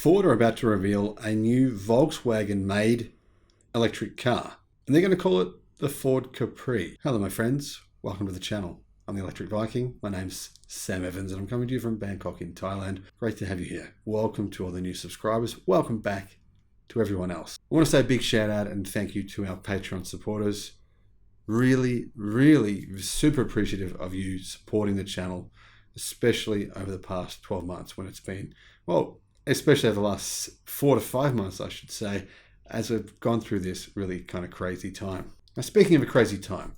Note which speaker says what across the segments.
Speaker 1: Ford are about to reveal a new Volkswagen-made electric car, and they're going to call it the Ford Capri. Hello, my friends. Welcome to the channel. I'm the Electric Viking. My name's Sam Evans, and I'm coming to you from Bangkok in Thailand. Great to have you here. Welcome to all the new subscribers. Welcome back to everyone else. I want to say a big shout out and thank you to our Patreon supporters. Really super appreciative of you supporting the channel, especially over the past 12 months when it's been, well, especially over the last 4 to 5 months, I should say, as we've gone through this really kind of crazy time. Now, speaking of a crazy time,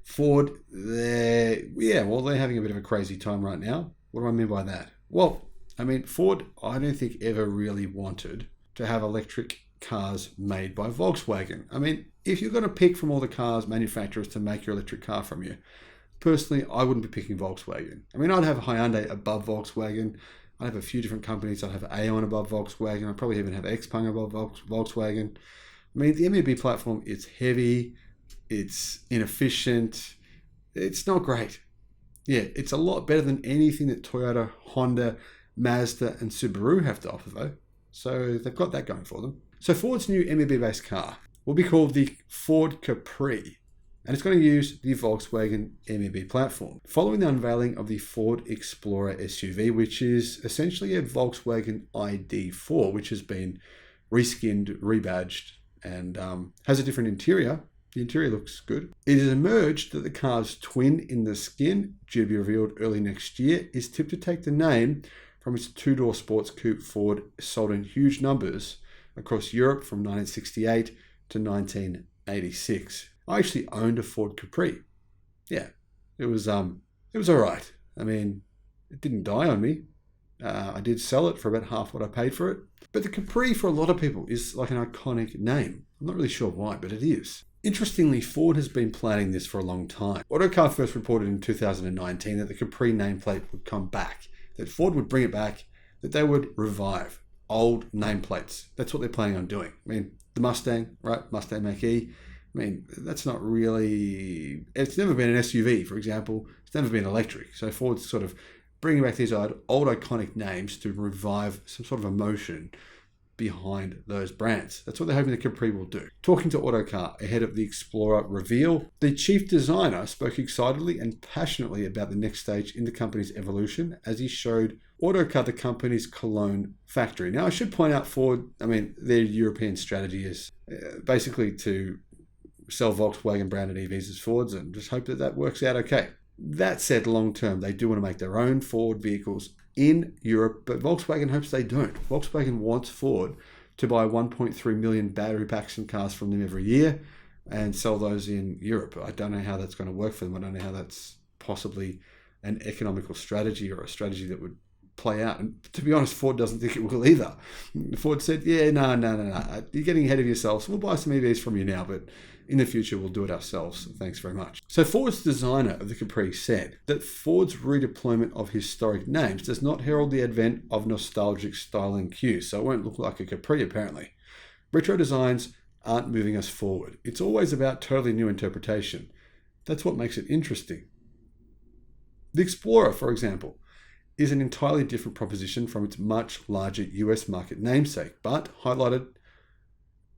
Speaker 1: Ford, they're having a bit of a crazy time right now. What do I mean by that? Well, I mean, Ford, I don't think ever really wanted to have electric cars made by Volkswagen. I mean, if you're going to pick from all the cars manufacturers to make your electric car from you, personally, I wouldn't be picking Volkswagen. I mean, I'd have Hyundai above Volkswagen. I'd have a few different companies. I'd have Aeon above Volkswagen. I'd probably even have XPeng above Volkswagen. I mean, the MEB platform, it's heavy, it's inefficient, it's not great. Yeah, it's a lot better than anything that Toyota, Honda, Mazda, and Subaru have to offer, though. So they've got that going for them. So Ford's new MEB-based car will be called the Ford Capri, and it's going to use the Volkswagen MEB platform. Following the unveiling of the Ford Explorer SUV, which is essentially a Volkswagen ID.4, which has been reskinned, rebadged, and has a different interior. The interior looks good. It has emerged that the car's twin in the skin, due to be revealed early next year, is tipped to take the name from its two-door sports coupe Ford sold in huge numbers across Europe from 1968 to 1986. I actually owned a Ford Capri. Yeah, it was all right. I mean, it didn't die on me. I did sell it for about half what I paid for it. But the Capri, for a lot of people, is like an iconic name. I'm not really sure why, but it is. Interestingly, Ford has been planning this for a long time. Autocar first reported in 2019 that the Capri nameplate would come back, that Ford would bring it back, that they would revive old nameplates. That's what they're planning on doing. I mean, the Mustang, right? Mustang Mach-E. I mean, that's not really, it's never been an SUV, for example. It's never been electric. So Ford's sort of bringing back these old iconic names to revive some sort of emotion behind those brands. That's what they're hoping the Capri will do. Talking to Autocar ahead of the Explorer reveal, the chief designer spoke excitedly and passionately about the next stage in the company's evolution as he showed Autocar the company's Cologne factory. Now, I should point out Ford, I mean, their European strategy is basically to sell Volkswagen branded EVs as Fords and just hope that that works out okay. That said, long term, they do want to make their own Ford vehicles in Europe, but Volkswagen hopes they don't. Volkswagen wants Ford to buy 1.3 million battery packs and cars from them every year and sell those in Europe. I don't know how that's going to work for them. I don't know how that's possibly an economical strategy or a strategy that would play out. And to be honest, Ford doesn't think it will either. Ford said, yeah, no. You're getting ahead of yourselves. We'll buy some EVs from you now, but in the future, we'll do it ourselves. Thanks very much. So Ford's designer of the Capri said that Ford's redeployment of historic names does not herald the advent of nostalgic styling cues. So it won't look like a Capri, apparently. Retro designs aren't moving us forward. It's always about totally new interpretation. That's what makes it interesting. The Explorer, for example, is an entirely different proposition from its much larger US market namesake, but highlighted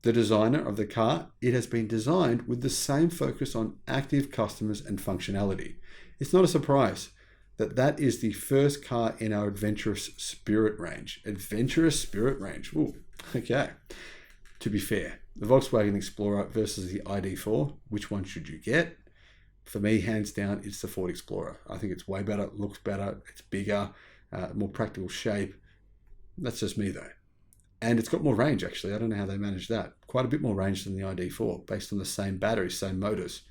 Speaker 1: the designer of the car, it has been designed with the same focus on active customers and functionality. It's not a surprise that that is the first car in our Adventurous Spirit range. Adventurous Spirit range. Ooh, okay. To be fair, the Volkswagen Explorer versus the ID.4, which one should you get? For me, hands down, it's the Ford Explorer. I think it's way better, looks better, it's bigger, more practical shape. That's just me though. And it's got more range, actually. I don't know how they managed that. Quite a bit more range than the ID.4, based on the same batteries, same motors.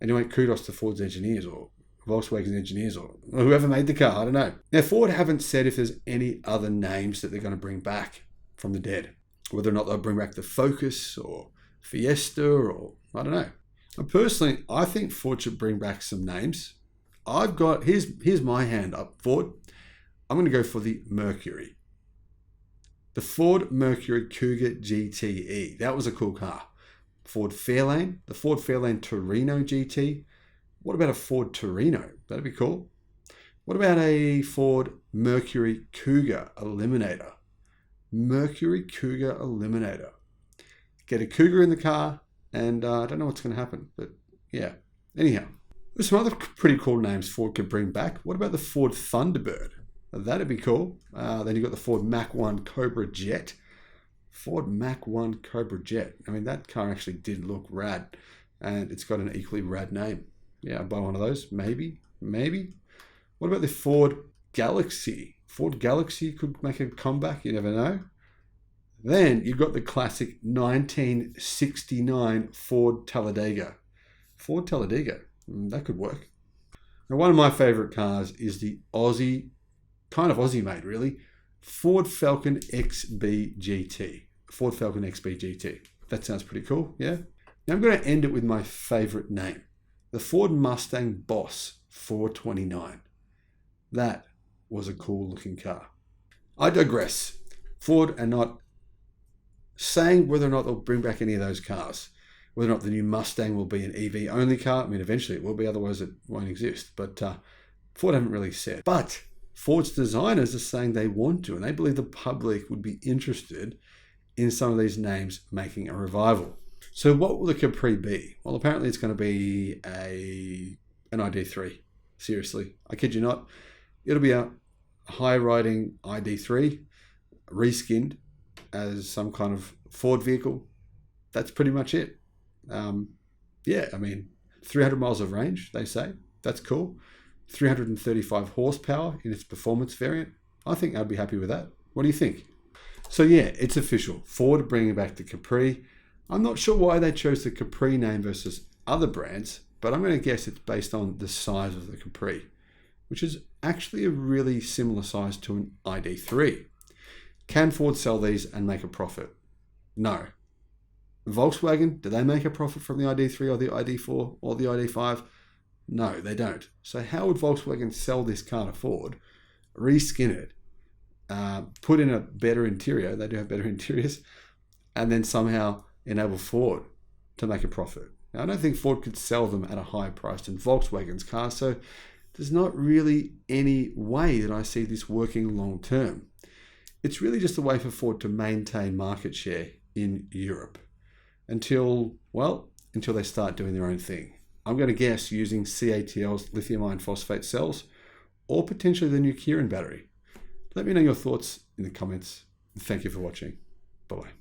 Speaker 1: Anyway, kudos to Ford's engineers or Volkswagen's engineers or whoever made the car. I don't know. Now, Ford haven't said if there's any other names that they're going to bring back from the dead. Whether or not they'll bring back the Focus or Fiesta or I don't know. And personally, I think Ford should bring back some names. Here's my hand up, Ford. I'm going to go for the Mercury. The Ford Mercury Cougar GTE. That was a cool car. Ford Fairlane. The Ford Fairlane Torino GT. What about a Ford Torino? That'd be cool. What about a Ford Mercury Cougar Eliminator? Mercury Cougar Eliminator. Get a Cougar in the car, and I don't know what's going to happen, but yeah. Anyhow, there's some other pretty cool names Ford could bring back. What about the Ford Thunderbird? That'd be cool. Then you've got the Ford Mach-1 Cobra Jet. Ford Mach-1 Cobra Jet. I mean, that car actually did look rad, and it's got an equally rad name. Yeah, I'd buy one of those. Maybe. What about the Ford Galaxy? Ford Galaxy could make a comeback. You never know. Then you've got the classic 1969 Ford Talladega. Ford Talladega. That could work. Now, one of my favorite cars is the Aussie, kind of Aussie made really, Ford Falcon XB GT. Ford Falcon XB GT. That sounds pretty cool, yeah? Now I'm going to end it with my favorite name. The Ford Mustang Boss 429. That was a cool looking car. I digress. Ford are not saying whether or not they'll bring back any of those cars. Whether or not the new Mustang will be an EV only car. I mean, eventually it will be, otherwise it won't exist. But Ford haven't really said. But Ford's designers are saying they want to, and they believe the public would be interested in some of these names making a revival. So what will the Capri be? Well, apparently it's going to be an ID3. Seriously, I kid you not. It'll be a high-riding ID3, reskinned as some kind of Ford vehicle. That's pretty much it. Yeah, I mean, 300 miles of range, they say. That's cool. 335 horsepower in its performance variant. I think I'd be happy with that. What do you think? So yeah, it's official. Ford bringing back the Capri. I'm not sure why they chose the Capri name versus other brands, but I'm going to guess it's based on the size of the Capri, which is actually a really similar size to an ID3. Can Ford sell these and make a profit? No. Volkswagen, do they make a profit from the ID3 or the ID4 or the ID5? No, they don't. So how would Volkswagen sell this car to Ford, reskin it, put in a better interior, they do have better interiors, and then somehow enable Ford to make a profit? Now, I don't think Ford could sell them at a higher price than Volkswagen's car, so there's not really any way that I see this working long term. It's really just a way for Ford to maintain market share in Europe until they start doing their own thing. I'm going to guess using CATL's lithium iron phosphate cells or potentially the new Kieran battery. Let me know your thoughts in the comments. Thank you for watching. Bye-bye.